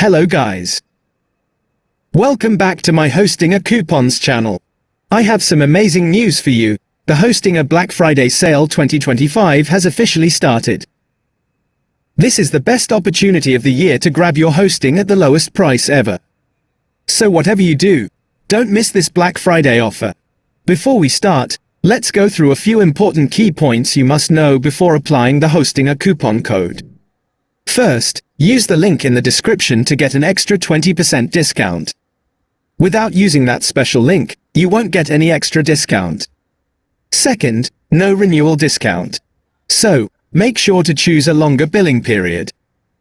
Hello guys. Welcome back to my Hosting a Coupons channel. I have some amazing news for you. The Hosting a Black Friday Sale 2025 has officially started. This is the best opportunity of the year to grab your hosting at the lowest price ever. So whatever you do, don't miss this Black Friday offer. Before we start, let's go through a few important key points you must know before applying the Hosting a coupon code. First, use the link in the description to get an extra 20% discount. Without using that special link, you won't get any extra discount. Second, no renewal discount. So, make sure to choose a longer billing period.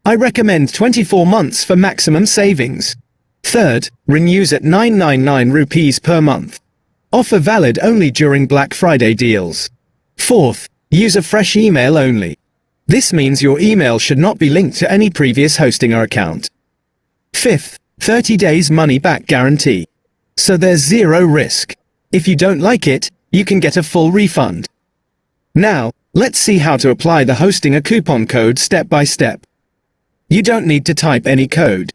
I recommend 24 months for maximum savings. Third, renews at 999 rupees per month. Offer valid only during Black Friday deals. Fourth, use a fresh email only. This means your email should not be linked to any previous Hostinger account. Fifth, 30 days money back guarantee. So there's zero risk. If you don't like it, you can get a full refund. Now, let's see how to apply the Hosting a coupon code step by step. You don't need to type any code.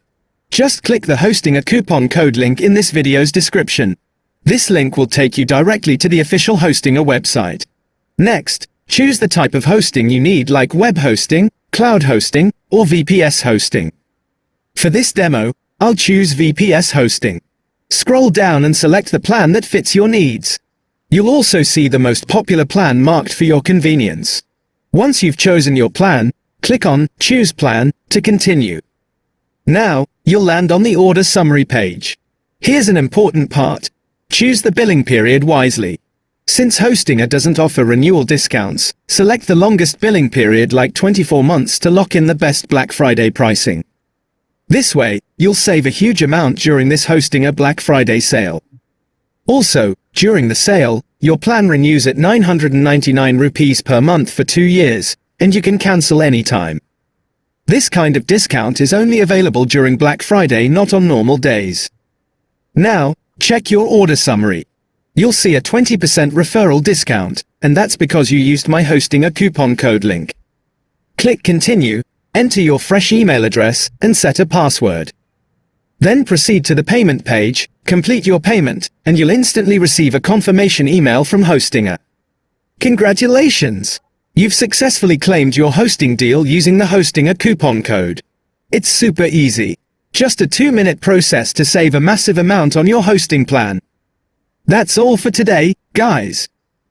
Just click the Hosting a coupon code link in this video's description. This link will take you directly to the official Hostinger website. Next, choose the type of hosting you need, like web hosting, cloud hosting, or VPS hosting. For this demo, I'll choose VPS hosting. Scroll down and select the plan that fits your needs. You'll also see the most popular plan marked for your convenience. Once you've chosen your plan, click on Choose Plan to continue. Now, you'll land on the order summary page. Here's an important part. Choose the billing period wisely. Since Hostinger doesn't offer renewal discounts, select the longest billing period, like 24 months, to lock in the best Black Friday pricing. This way, you'll save a huge amount during this Hostinger Black Friday sale. Also, during the sale, your plan renews at 999 rupees per month for 2 years, and you can cancel anytime. This kind of discount is only available during Black Friday, not on normal days. Now, check your order summary. You'll see a 20% referral discount, and that's because you used my Hosting a coupon code link. Click Continue, enter your fresh email address, and set a password. Then proceed to the payment page, complete your payment, and you'll instantly receive a confirmation email from Hostinger. Congratulations! You've successfully claimed your hosting deal using the Hosting a coupon code. It's super easy. Just a 2-minute process to save a massive amount on your hosting plan. That's all for today, guys.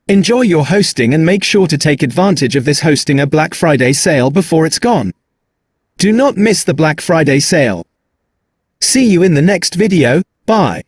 Enjoy your hosting and make sure to take advantage of this Hosting a Black Friday sale before it's gone. Do not miss the Black Friday sale. See you in the next video. Bye.